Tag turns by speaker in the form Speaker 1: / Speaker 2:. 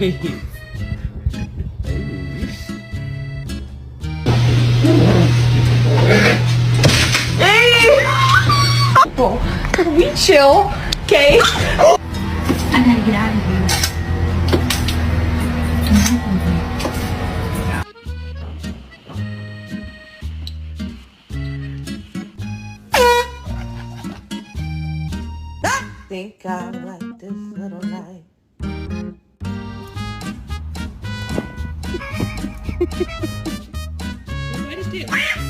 Speaker 1: Can we chill? Okay?
Speaker 2: I gotta get out of here.
Speaker 1: Think I like this little life.